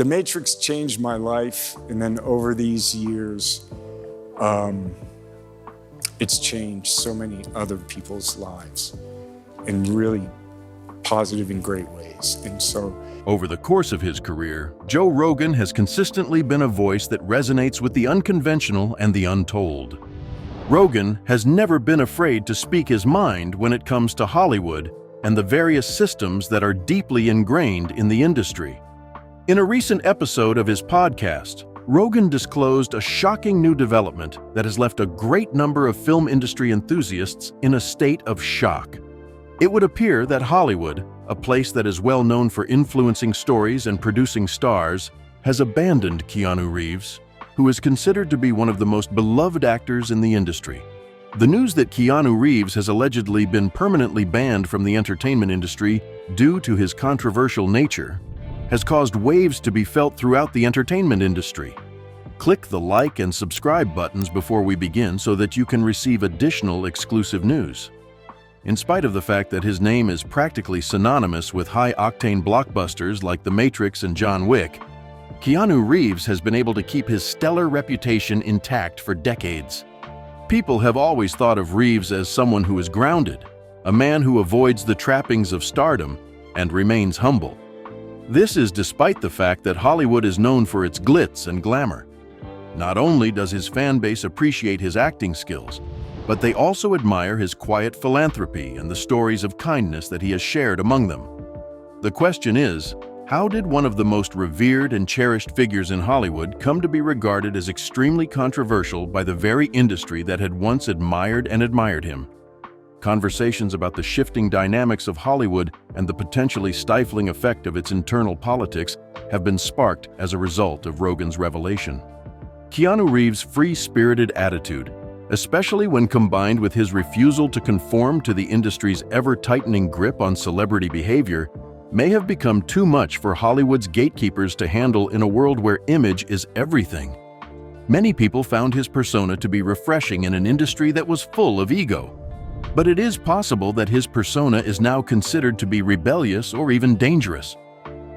The Matrix changed my life, and then over these years, it's changed so many other people's lives in really positive and great ways. And so, over the course of his career, Joe Rogan has consistently been a voice that resonates with the unconventional and the untold. Rogan has never been afraid to speak his mind when it comes to Hollywood and the various systems that are deeply ingrained in the industry. In a recent episode of his podcast, Rogan disclosed a shocking new development that has left a great number of film industry enthusiasts in a state of shock. It would appear that Hollywood, a place that is well known for influencing stories and producing stars, has abandoned Keanu Reeves, who is considered to be one of the most beloved actors in the industry. The news that Keanu Reeves has allegedly been permanently banned from the entertainment industry due to his controversial nature has caused waves to be felt throughout the entertainment industry. Click the like and subscribe buttons before we begin so that you can receive additional exclusive news. In spite of the fact that his name is practically synonymous with high-octane blockbusters like The Matrix and John Wick, Keanu Reeves has been able to keep his stellar reputation intact for decades. People have always thought of Reeves as someone who is grounded, a man who avoids the trappings of stardom and remains humble. This is despite the fact that Hollywood is known for its glitz and glamour. Not only does his fan base appreciate his acting skills, but they also admire his quiet philanthropy and the stories of kindness that he has shared among them. The question is, how did one of the most revered and cherished figures in Hollywood come to be regarded as extremely controversial by the very industry that had once admired him? Conversations about the shifting dynamics of Hollywood and the potentially stifling effect of its internal politics have been sparked as a result of Rogan's revelation. Keanu Reeves' free-spirited attitude, especially when combined with his refusal to conform to the industry's ever-tightening grip on celebrity behavior, may have become too much for Hollywood's gatekeepers to handle in a world where image is everything. Many people found his persona to be refreshing in an industry that was full of ego. But it is possible that his persona is now considered to be rebellious or even dangerous.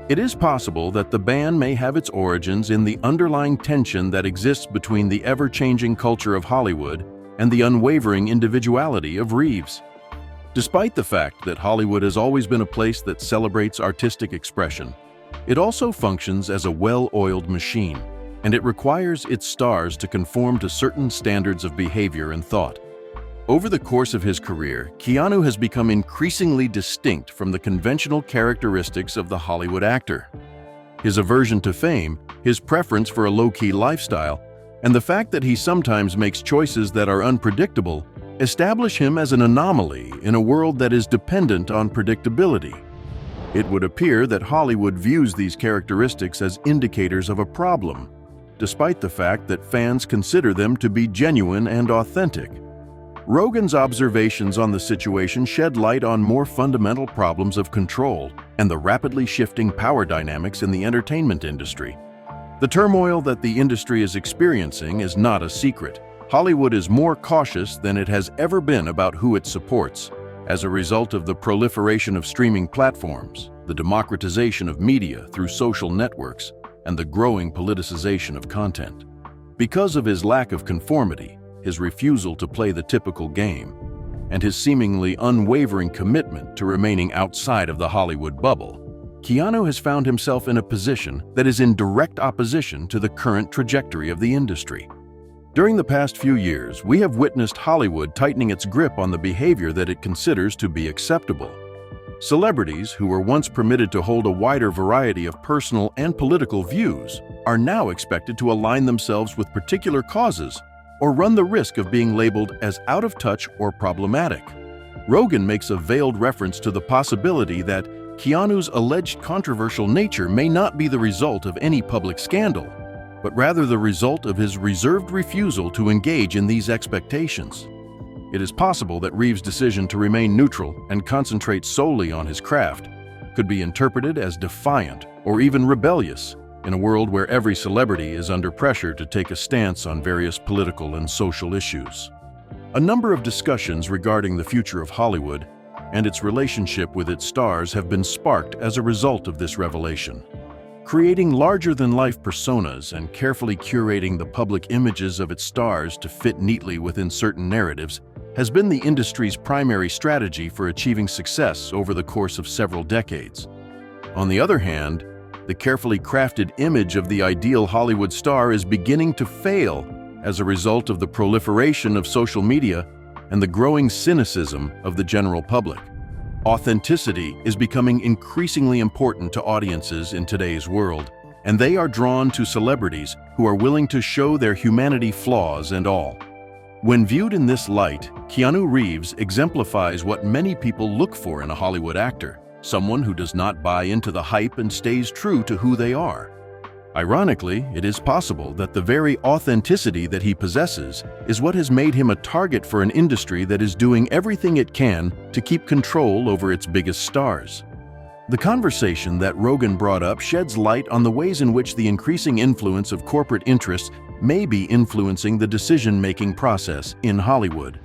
It is possible that the ban may have its origins in the underlying tension that exists between the ever-changing culture of Hollywood and the unwavering individuality of Reeves. Despite the fact that Hollywood has always been a place that celebrates artistic expression, it also functions as a well-oiled machine, and it requires its stars to conform to certain standards of behavior and thought. Over the course of his career, Keanu has become increasingly distinct from the conventional characteristics of the Hollywood actor. His aversion to fame, his preference for a low-key lifestyle, and the fact that he sometimes makes choices that are unpredictable establish him as an anomaly in a world that is dependent on predictability. It would appear that Hollywood views these characteristics as indicators of a problem, despite the fact that fans consider them to be genuine and authentic. Rogan's observations on the situation shed light on more fundamental problems of control and the rapidly shifting power dynamics in the entertainment industry. The turmoil that the industry is experiencing is not a secret. Hollywood is more cautious than it has ever been about who it supports, as a result of the proliferation of streaming platforms, the democratization of media through social networks, and the growing politicization of content. Because of his lack of conformity, his refusal to play the typical game, and his seemingly unwavering commitment to remaining outside of the Hollywood bubble, Keanu has found himself in a position that is in direct opposition to the current trajectory of the industry. During the past few years, we have witnessed Hollywood tightening its grip on the behavior that it considers to be acceptable. Celebrities, who were once permitted to hold a wider variety of personal and political views, are now expected to align themselves with particular causes or run the risk of being labeled as out of touch or problematic. Rogan makes a veiled reference to the possibility that Keanu's alleged controversial nature may not be the result of any public scandal, but rather the result of his reserved refusal to engage in these expectations. It is possible that Reeves' decision to remain neutral and concentrate solely on his craft could be interpreted as defiant or even rebellious in a world where every celebrity is under pressure to take a stance on various political and social issues. A number of discussions regarding the future of Hollywood and its relationship with its stars have been sparked as a result of this revelation. Creating larger-than-life personas and carefully curating the public images of its stars to fit neatly within certain narratives has been the industry's primary strategy for achieving success over the course of several decades. On the other hand, the carefully crafted image of the ideal Hollywood star is beginning to fail as a result of the proliferation of social media and the growing cynicism of the general public. Authenticity is becoming increasingly important to audiences in today's world, and they are drawn to celebrities who are willing to show their humanity, flaws and all. When viewed in this light, Keanu Reeves exemplifies what many people look for in a Hollywood actor, someone who does not buy into the hype and stays true to who they are. Ironically, it is possible that the very authenticity that he possesses is what has made him a target for an industry that is doing everything it can to keep control over its biggest stars. The conversation that Rogan brought up sheds light on the ways in which the increasing influence of corporate interests may be influencing the decision-making process in Hollywood.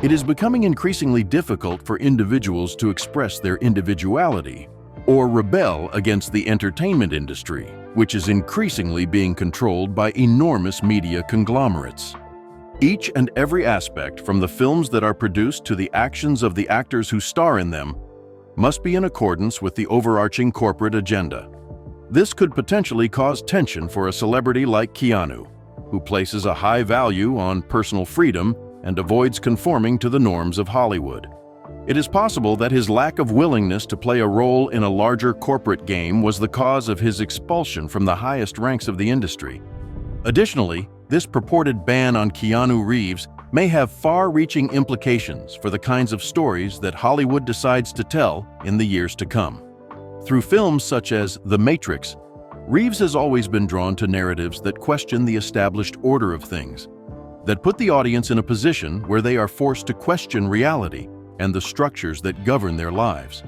It is becoming increasingly difficult for individuals to express their individuality or rebel against the entertainment industry, which is increasingly being controlled by enormous media conglomerates. Each and every aspect, from the films that are produced to the actions of the actors who star in them, must be in accordance with the overarching corporate agenda. This could potentially cause tension for a celebrity like Keanu, who places a high value on personal freedom and avoids conforming to the norms of Hollywood. It is possible that his lack of willingness to play a role in a larger corporate game was the cause of his expulsion from the highest ranks of the industry. Additionally, this purported ban on Keanu Reeves may have far-reaching implications for the kinds of stories that Hollywood decides to tell in the years to come. Through films such as The Matrix, Reeves has always been drawn to narratives that question the established order of things, that put the audience in a position where they are forced to question reality and the structures that govern their lives.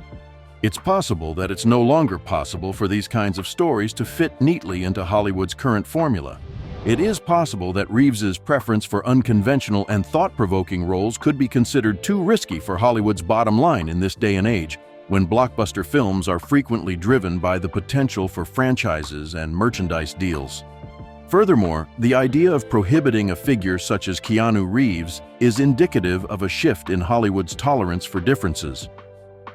It's possible that it's no longer possible for these kinds of stories to fit neatly into Hollywood's current formula. It is possible that Reeves's preference for unconventional and thought-provoking roles could be considered too risky for Hollywood's bottom line in this day and age, when blockbuster films are frequently driven by the potential for franchises and merchandise deals. Furthermore, the idea of prohibiting a figure such as Keanu Reeves is indicative of a shift in Hollywood's tolerance for differences.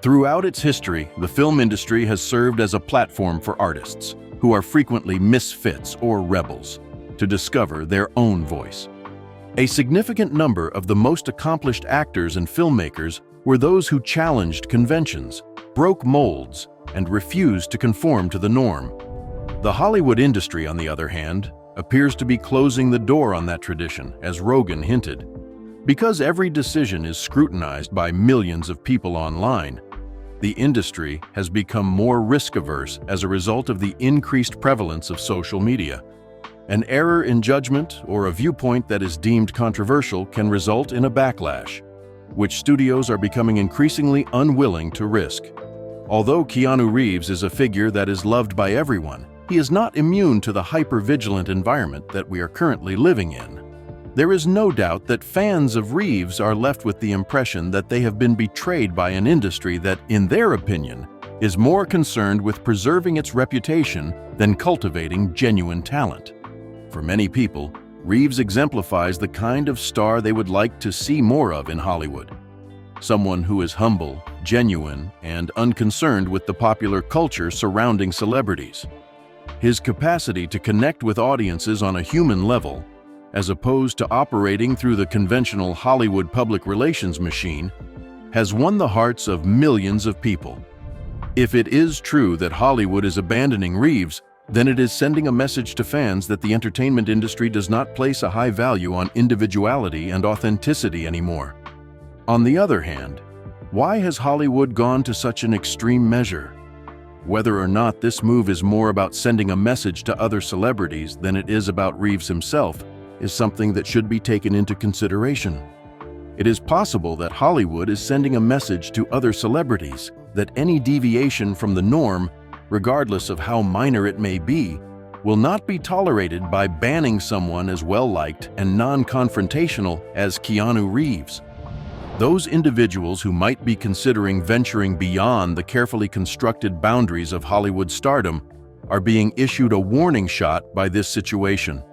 Throughout its history, the film industry has served as a platform for artists, who are frequently misfits or rebels, to discover their own voice. A significant number of the most accomplished actors and filmmakers were those who challenged conventions, broke molds, and refused to conform to the norm. The Hollywood industry, on the other hand, appears to be closing the door on that tradition, as Rogan hinted. Because every decision is scrutinized by millions of people online, the industry has become more risk-averse as a result of the increased prevalence of social media. An error in judgment or a viewpoint that is deemed controversial can result in a backlash, which studios are becoming increasingly unwilling to risk. Although Keanu Reeves is a figure that is loved by everyone, he is not immune to the hyper-vigilant environment that we are currently living in. There is no doubt that fans of Reeves are left with the impression that they have been betrayed by an industry that, in their opinion, is more concerned with preserving its reputation than cultivating genuine talent. For many people, Reeves exemplifies the kind of star they would like to see more of in Hollywood. Someone who is humble, genuine, and unconcerned with the popular culture surrounding celebrities. His capacity to connect with audiences on a human level, as opposed to operating through the conventional Hollywood public relations machine, has won the hearts of millions of people. If it is true that Hollywood is abandoning Reeves, then it is sending a message to fans that the entertainment industry does not place a high value on individuality and authenticity anymore. On the other hand, why has Hollywood gone to such an extreme measure? Whether or not this move is more about sending a message to other celebrities than it is about Reeves himself is something that should be taken into consideration. It is possible that Hollywood is sending a message to other celebrities that any deviation from the norm, regardless of how minor it may be, will not be tolerated by banning someone as well-liked and non-confrontational as Keanu Reeves. Those individuals who might be considering venturing beyond the carefully constructed boundaries of Hollywood stardom are being issued a warning shot by this situation.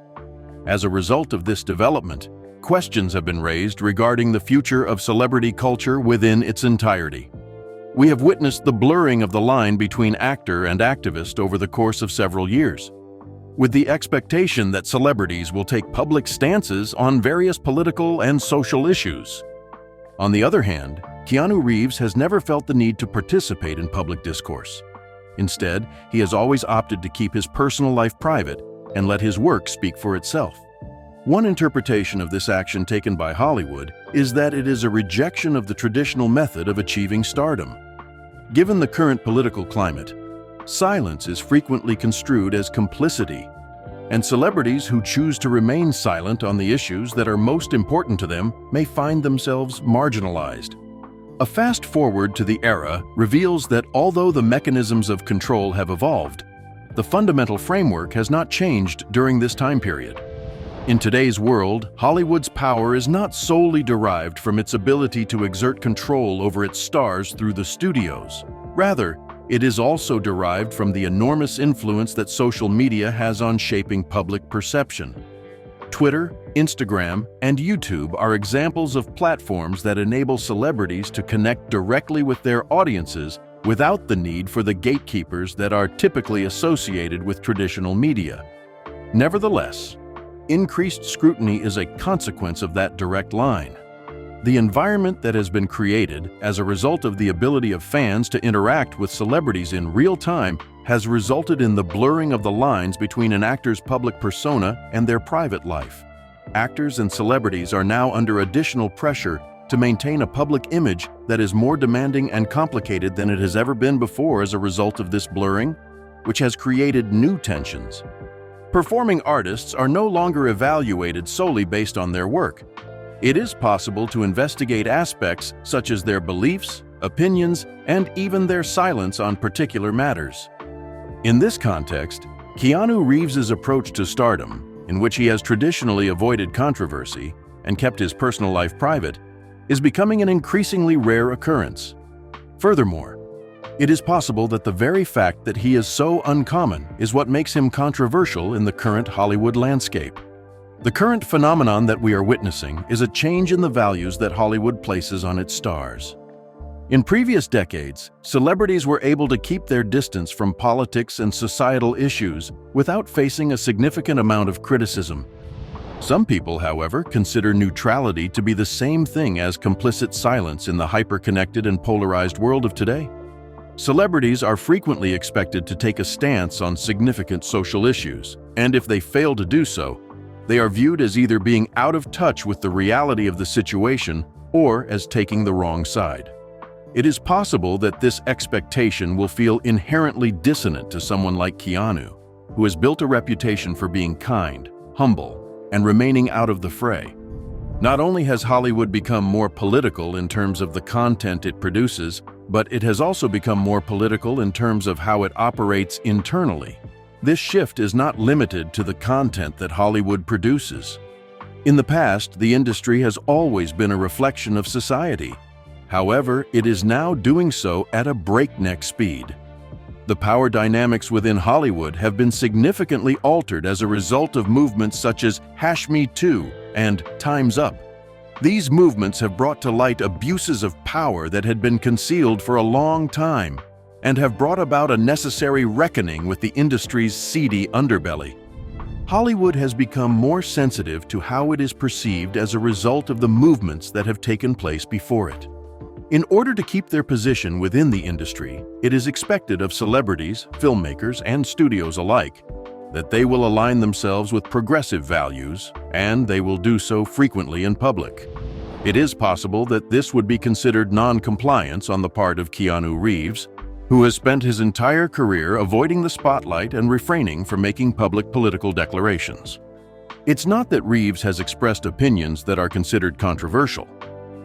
As a result of this development, questions have been raised regarding the future of celebrity culture within its entirety. We have witnessed the blurring of the line between actor and activist over the course of several years, with the expectation that celebrities will take public stances on various political and social issues. On the other hand, Keanu Reeves has never felt the need to participate in public discourse. Instead, he has always opted to keep his personal life private and let his work speak for itself. One interpretation of this action taken by Hollywood is that it is a rejection of the traditional method of achieving stardom. Given the current political climate, silence is frequently construed as complicity, and celebrities who choose to remain silent on the issues that are most important to them may find themselves marginalized. A fast forward to the era reveals that although the mechanisms of control have evolved, the fundamental framework has not changed during this time period. In today's world, Hollywood's power is not solely derived from its ability to exert control over its stars through the studios. Rather, it is also derived from the enormous influence that social media has on shaping public perception. Twitter, Instagram, and YouTube are examples of platforms that enable celebrities to connect directly with their audiences without the need for the gatekeepers that are typically associated with traditional media. Nevertheless, increased scrutiny is a consequence of that direct line. The environment that has been created as a result of the ability of fans to interact with celebrities in real time has resulted in the blurring of the lines between an actor's public persona and their private life. Actors and celebrities are now under additional pressure to maintain a public image that is more demanding and complicated than it has ever been before as a result of this blurring, which has created new tensions. Performing artists are no longer evaluated solely based on their work. It is possible to investigate aspects such as their beliefs, opinions, and even their silence on particular matters. In this context, Keanu Reeves' approach to stardom, in which he has traditionally avoided controversy and kept his personal life private, is becoming an increasingly rare occurrence. Furthermore, it is possible that the very fact that he is so uncommon is what makes him controversial in the current Hollywood landscape. The current phenomenon that we are witnessing is a change in the values that Hollywood places on its stars. In previous decades, celebrities were able to keep their distance from politics and societal issues without facing a significant amount of criticism. Some people, however, consider neutrality to be the same thing as complicit silence in the hyper-connected and polarized world of today. Celebrities are frequently expected to take a stance on significant social issues, and if they fail to do so, they are viewed as either being out of touch with the reality of the situation or as taking the wrong side. It is possible that this expectation will feel inherently dissonant to someone like Keanu, who has built a reputation for being kind, humble, and remaining out of the fray. Not only has Hollywood become more political in terms of the content it produces, but it has also become more political in terms of how it operates internally. This shift is not limited to the content that Hollywood produces. In the past, the industry has always been a reflection of society. However, it is now doing so at a breakneck speed. The power dynamics within Hollywood have been significantly altered as a result of movements such as #MeToo and Time's Up. These movements have brought to light abuses of power that had been concealed for a long time and have brought about a necessary reckoning with the industry's seedy underbelly. Hollywood has become more sensitive to how it is perceived as a result of the movements that have taken place before it. In order to keep their position within the industry, it is expected of celebrities, filmmakers, and studios alike that they will align themselves with progressive values, and they will do so frequently in public. It is possible that this would be considered non-compliance on the part of Keanu Reeves, who has spent his entire career avoiding the spotlight and refraining from making public political declarations. It's not that Reeves has expressed opinions that are considered controversial.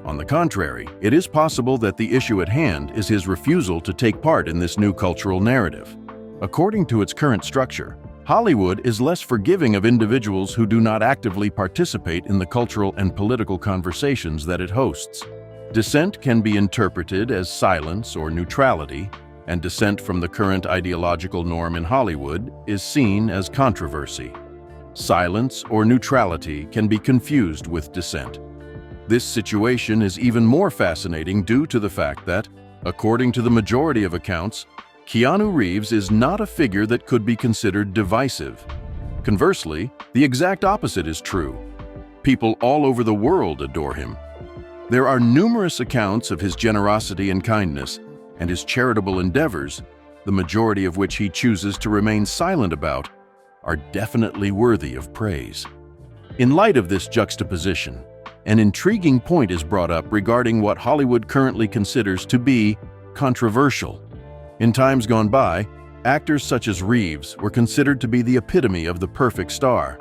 On the contrary, it is possible that the issue at hand is his refusal to take part in this new cultural narrative. According to its current structure, Hollywood is less forgiving of individuals who do not actively participate in the cultural and political conversations that it hosts. Dissent can be interpreted as silence or neutrality, and dissent from the current ideological norm in Hollywood is seen as controversy. Silence or neutrality can be confused with dissent. This situation is even more fascinating due to the fact that, according to the majority of accounts, Keanu Reeves is not a figure that could be considered divisive. Conversely, the exact opposite is true. People all over the world adore him. There are numerous accounts of his generosity and kindness and his charitable endeavors, the majority of which he chooses to remain silent about, are definitely worthy of praise. In light of this juxtaposition, an intriguing point is brought up regarding what Hollywood currently considers to be controversial. In times gone by, actors such as Reeves were considered to be the epitome of the perfect star,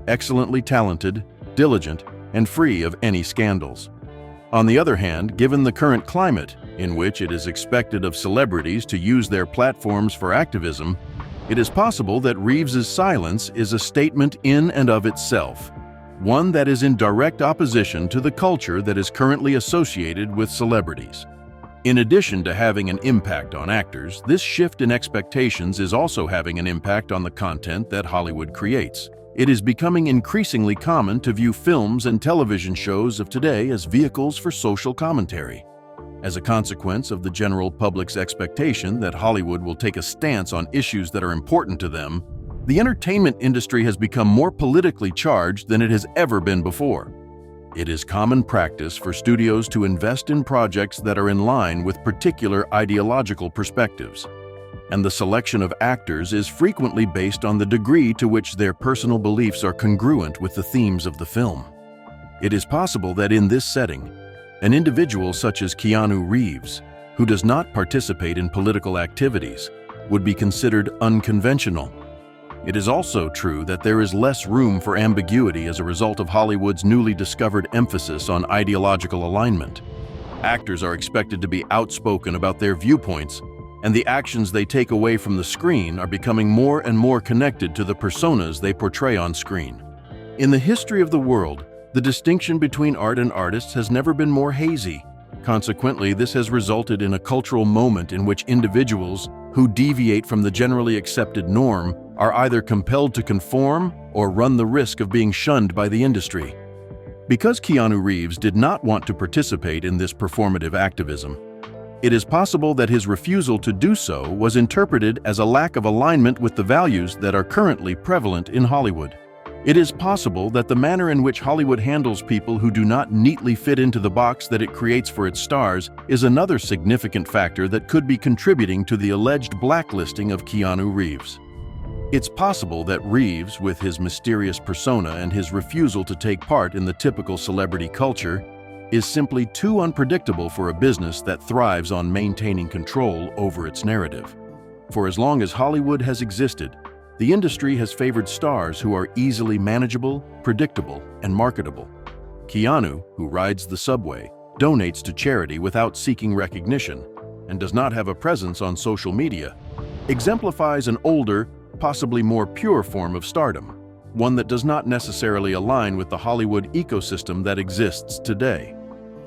excellently talented, diligent, and free of any scandals. On the other hand, given the current climate, in which it is expected of celebrities to use their platforms for activism, it is possible that Reeves's silence is a statement in and of itself, one that is in direct opposition to the culture that is currently associated with celebrities. In addition to having an impact on actors, this shift in expectations is also having an impact on the content that Hollywood creates. It is becoming increasingly common to view films and television shows of today as vehicles for social commentary. As a consequence of the general public's expectation that Hollywood will take a stance on issues that are important to them, the entertainment industry has become more politically charged than it has ever been before. It is common practice for studios to invest in projects that are in line with particular ideological perspectives, and the selection of actors is frequently based on the degree to which their personal beliefs are congruent with the themes of the film. It is possible that in this setting, an individual such as Keanu Reeves, who does not participate in political activities, would be considered unconventional. It is also true that there is less room for ambiguity as a result of Hollywood's newly discovered emphasis on ideological alignment. Actors are expected to be outspoken about their viewpoints, and the actions they take away from the screen are becoming more and more connected to the personas they portray on screen. In the history of the world, the distinction between art and artists has never been more hazy. Consequently, this has resulted in a cultural moment in which individuals who deviate from the generally accepted norm are either compelled to conform or run the risk of being shunned by the industry. Because Keanu Reeves did not want to participate in this performative activism, it is possible that his refusal to do so was interpreted as a lack of alignment with the values that are currently prevalent in Hollywood. It is possible that the manner in which Hollywood handles people who do not neatly fit into the box that it creates for its stars is another significant factor that could be contributing to the alleged blacklisting of Keanu Reeves. It's possible that Reeves, with his mysterious persona and his refusal to take part in the typical celebrity culture, is simply too unpredictable for a business that thrives on maintaining control over its narrative. For as long as Hollywood has existed, the industry has favored stars who are easily manageable, predictable, and marketable. Keanu, who rides the subway, donates to charity without seeking recognition, and does not have a presence on social media, exemplifies an older, possibly more pure form of stardom, one that does not necessarily align with the Hollywood ecosystem that exists today.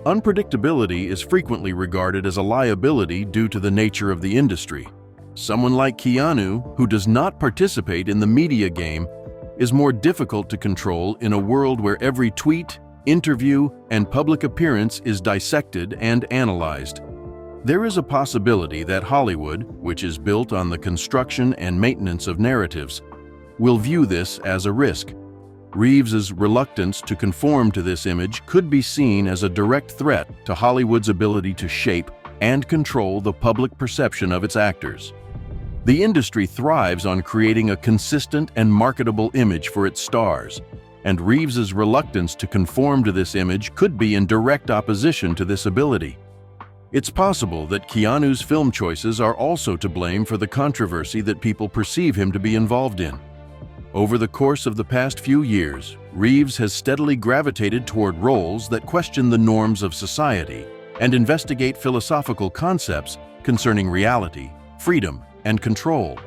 Unpredictability is frequently regarded as a liability due to the nature of the industry. Someone like Keanu, who does not participate in the media game, is more difficult to control in a world where every tweet, interview, and public appearance is dissected and analyzed. There is a possibility that Hollywood, which is built on the construction and maintenance of narratives, will view this as a risk. Reeves's reluctance to conform to this image could be seen as a direct threat to Hollywood's ability to shape and control the public perception of its actors. The industry thrives on creating a consistent and marketable image for its stars, and Reeves's reluctance to conform to this image could be in direct opposition to this ability. It's possible that Keanu's film choices are also to blame for the controversy that people perceive him to be involved in. Over the course of the past few years, Reeves has steadily gravitated toward roles that question the norms of society and investigate philosophical concepts concerning reality, freedom, and control.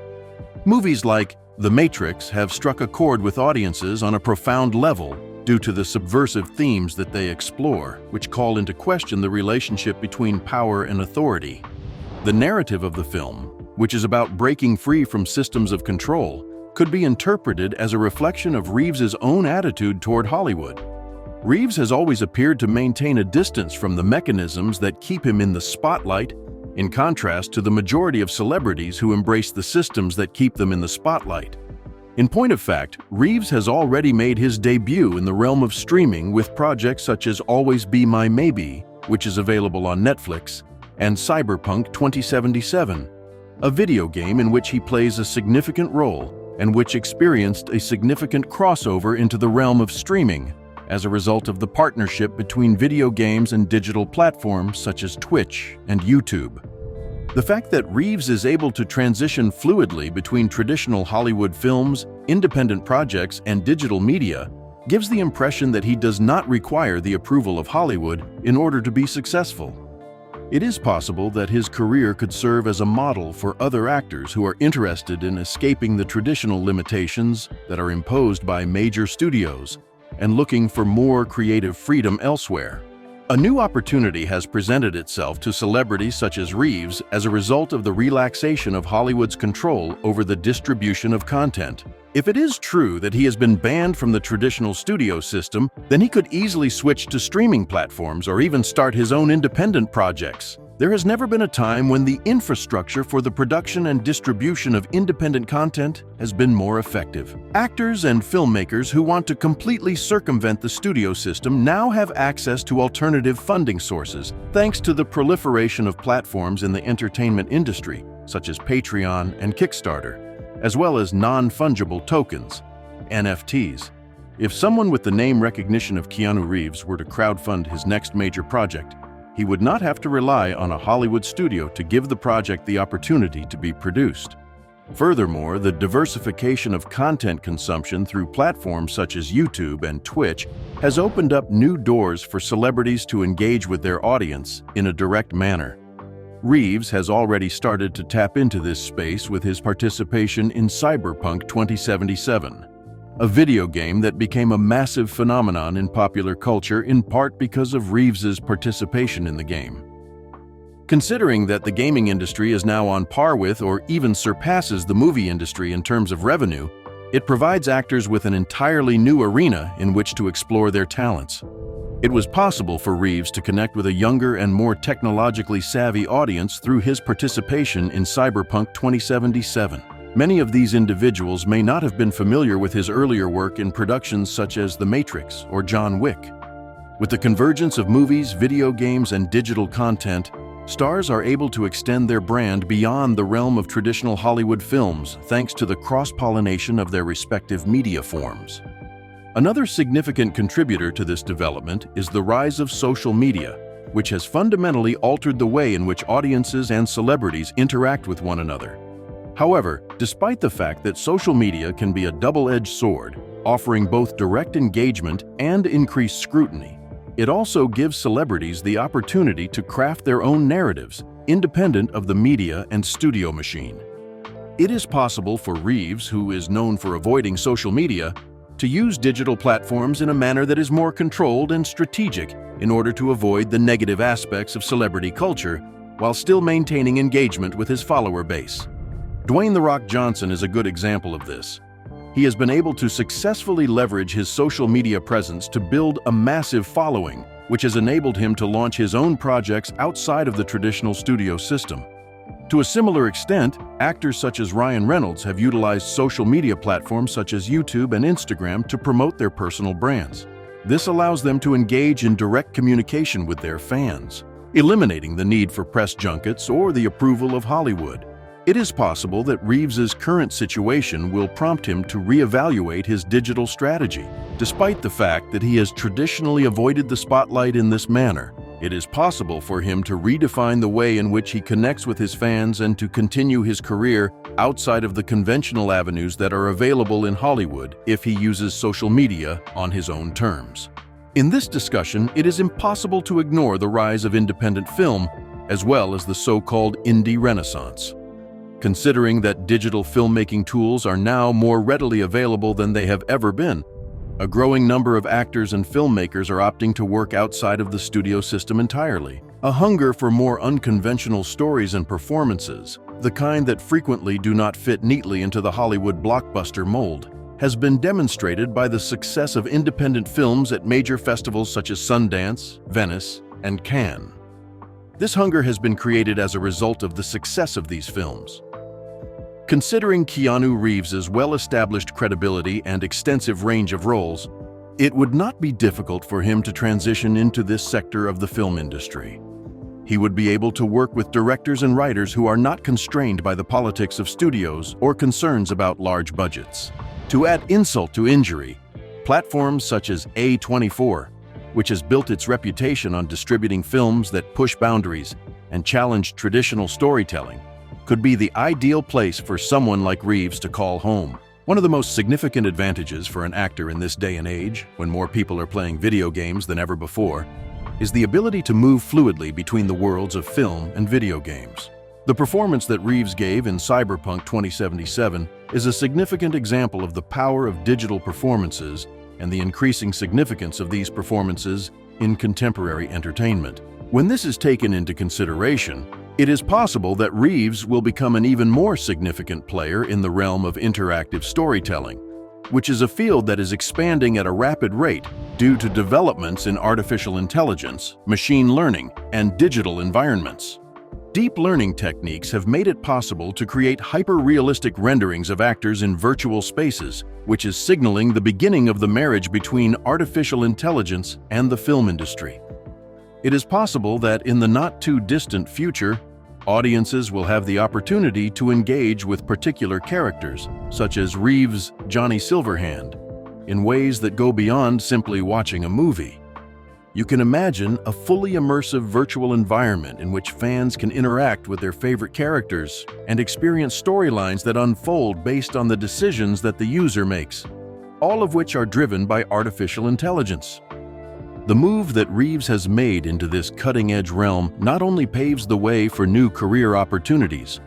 Movies like The Matrix have struck a chord with audiences on a profound level due to the subversive themes that they explore, which call into question the relationship between power and authority. The narrative of the film, which is about breaking free from systems of control, could be interpreted as a reflection of Reeves's own attitude toward Hollywood. Reeves has always appeared to maintain a distance from the mechanisms that keep him in the spotlight, in contrast to the majority of celebrities who embrace the systems that keep them in the spotlight. In point of fact, Reeves has already made his debut in the realm of streaming with projects such as Always Be My Maybe, which is available on Netflix, and Cyberpunk 2077, a video game in which he plays a significant role and which experienced a significant crossover into the realm of streaming as a result of the partnership between video games and digital platforms such as Twitch and YouTube. The fact that Reeves is able to transition fluidly between traditional Hollywood films, independent projects, and digital media gives the impression that he does not require the approval of Hollywood in order to be successful. It is possible that his career could serve as a model for other actors who are interested in escaping the traditional limitations that are imposed by major studios and looking for more creative freedom elsewhere. A new opportunity has presented itself to celebrities such as Reeves as a result of the relaxation of Hollywood's control over the distribution of content. If it is true that he has been banned from the traditional studio system, then he could easily switch to streaming platforms or even start his own independent projects. There has never been a time when the infrastructure for the production and distribution of independent content has been more effective. Actors and filmmakers who want to completely circumvent the studio system now have access to alternative funding sources, thanks to the proliferation of platforms in the entertainment industry, such as Patreon and Kickstarter, as well as non-fungible tokens, NFTs. If someone with the name recognition of Keanu Reeves were to crowdfund his next major project, he would not have to rely on a Hollywood studio to give the project the opportunity to be produced. Furthermore, the diversification of content consumption through platforms such as YouTube and Twitch has opened up new doors for celebrities to engage with their audience in a direct manner. Reeves has already started to tap into this space with his participation in Cyberpunk 2077, a video game that became a massive phenomenon in popular culture in part because of Reeves's participation in the game. Considering that the gaming industry is now on par with or even surpasses the movie industry in terms of revenue, it provides actors with an entirely new arena in which to explore their talents. It was possible for Reeves to connect with a younger and more technologically savvy audience through his participation in Cyberpunk 2077. Many of these individuals may not have been familiar with his earlier work in productions such as The Matrix or John Wick. With the convergence of movies, video games, and digital content, stars are able to extend their brand beyond the realm of traditional Hollywood films thanks to the cross-pollination of their respective media forms. Another significant contributor to this development is the rise of social media, which has fundamentally altered the way in which audiences and celebrities interact with one another. However, despite the fact that social media can be a double-edged sword, offering both direct engagement and increased scrutiny, it also gives celebrities the opportunity to craft their own narratives, independent of the media and studio machine. It is possible for Reeves, who is known for avoiding social media, to use digital platforms in a manner that is more controlled and strategic in order to avoid the negative aspects of celebrity culture while still maintaining engagement with his follower base. Dwayne "The Rock" Johnson is a good example of this. He has been able to successfully leverage his social media presence to build a massive following, which has enabled him to launch his own projects outside of the traditional studio system. To a similar extent, actors such as Ryan Reynolds have utilized social media platforms such as YouTube and Instagram to promote their personal brands. This allows them to engage in direct communication with their fans, eliminating the need for press junkets or the approval of Hollywood. It is possible that Reeves's current situation will prompt him to reevaluate his digital strategy. Despite the fact that he has traditionally avoided the spotlight in this manner, it is possible for him to redefine the way in which he connects with his fans and to continue his career outside of the conventional avenues that are available in Hollywood if he uses social media on his own terms. In this discussion, it is impossible to ignore the rise of independent film, as well as the so-called indie renaissance. Considering that digital filmmaking tools are now more readily available than they have ever been, a growing number of actors and filmmakers are opting to work outside of the studio system entirely. A hunger for more unconventional stories and performances, the kind that frequently do not fit neatly into the Hollywood blockbuster mold, has been demonstrated by the success of independent films at major festivals such as Sundance, Venice, and Cannes. This hunger has been created as a result of the success of these films. Considering Keanu Reeves' well-established credibility and extensive range of roles, it would not be difficult for him to transition into this sector of the film industry. He would be able to work with directors and writers who are not constrained by the politics of studios or concerns about large budgets. To add insult to injury, platforms such as A24, which has built its reputation on distributing films that push boundaries and challenge traditional storytelling, could be the ideal place for someone like Reeves to call home. One of the most significant advantages for an actor in this day and age, when more people are playing video games than ever before, is the ability to move fluidly between the worlds of film and video games. The performance that Reeves gave in Cyberpunk 2077 is a significant example of the power of digital performances and the increasing significance of these performances in contemporary entertainment. When this is taken into consideration, it is possible that Reeves will become an even more significant player in the realm of interactive storytelling, which is a field that is expanding at a rapid rate due to developments in artificial intelligence, machine learning, and digital environments. Deep learning techniques have made it possible to create hyper-realistic renderings of actors in virtual spaces, which is signaling the beginning of the marriage between artificial intelligence and the film industry. It is possible that in the not-too-distant future, audiences will have the opportunity to engage with particular characters, such as Reeves' Johnny Silverhand, in ways that go beyond simply watching a movie. You can imagine a fully immersive virtual environment in which fans can interact with their favorite characters and experience storylines that unfold based on the decisions that the user makes, all of which are driven by artificial intelligence. The move that Reeves has made into this cutting-edge realm not only paves the way for new career opportunities,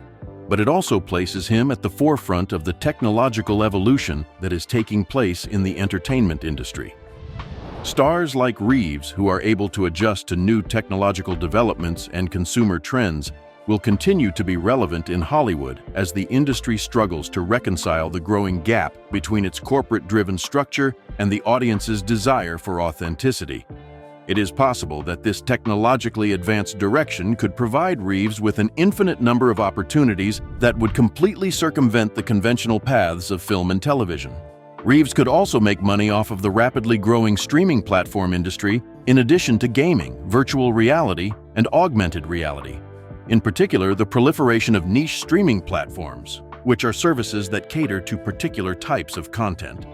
but it also places him at the forefront of the technological evolution that is taking place in the entertainment industry. Stars like Reeves, who are able to adjust to new technological developments and consumer trends, will continue to be relevant in Hollywood as the industry struggles to reconcile the growing gap between its corporate-driven structure and the audience's desire for authenticity. It is possible that this technologically advanced direction could provide Reeves with an infinite number of opportunities that would completely circumvent the conventional paths of film and television. Reeves could also make money off of the rapidly growing streaming platform industry in addition to gaming, virtual reality, and augmented reality. In particular, the proliferation of niche streaming platforms, which are services that cater to particular types of content,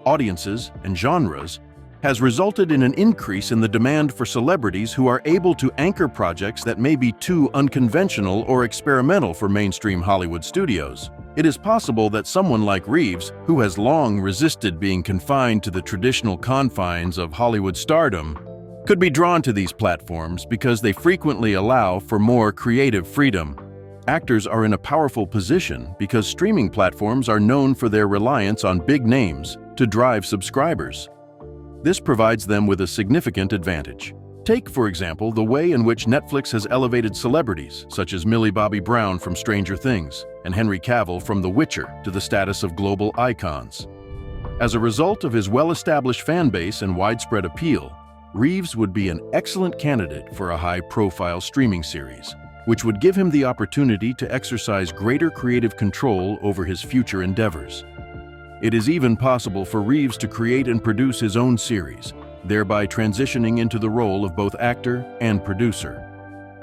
audiences, and genres, has resulted in an increase in the demand for celebrities who are able to anchor projects that may be too unconventional or experimental for mainstream Hollywood studios. It is possible that someone like Reeves, who has long resisted being confined to the traditional confines of Hollywood stardom, could be drawn to these platforms because they frequently allow for more creative freedom. Actors are in a powerful position because streaming platforms are known for their reliance on big names to drive subscribers. This provides them with a significant advantage. Take, for example, the way in which Netflix has elevated celebrities, such as Millie Bobby Brown from Stranger Things and Henry Cavill from The Witcher, to the status of global icons. As a result of his well-established fan base and widespread appeal, Reeves would be an excellent candidate for a high-profile streaming series, which would give him the opportunity to exercise greater creative control over his future endeavors. It is even possible for Reeves to create and produce his own series, thereby transitioning into the role of both actor and producer.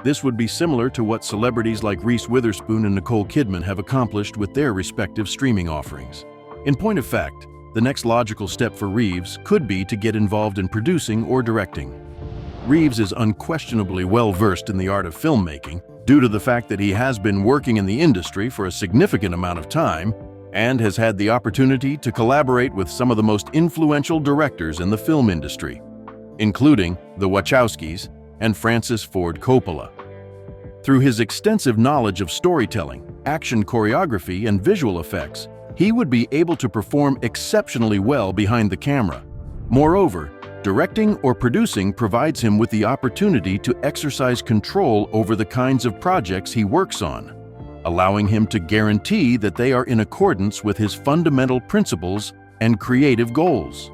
This would be similar to what celebrities like Reese Witherspoon and Nicole Kidman have accomplished with their respective streaming offerings. In point of fact, the next logical step for Reeves could be to get involved in producing or directing. Reeves is unquestionably well-versed in the art of filmmaking due to the fact that he has been working in the industry for a significant amount of time and has had the opportunity to collaborate with some of the most influential directors in the film industry, including the Wachowskis and Francis Ford Coppola. Through his extensive knowledge of storytelling, action choreography, and visual effects, he would be able to perform exceptionally well behind the camera. Moreover, Directing or producing provides him with the opportunity to exercise control over the kinds of projects he works on, allowing him to guarantee that they are in accordance with his fundamental principles and creative goals.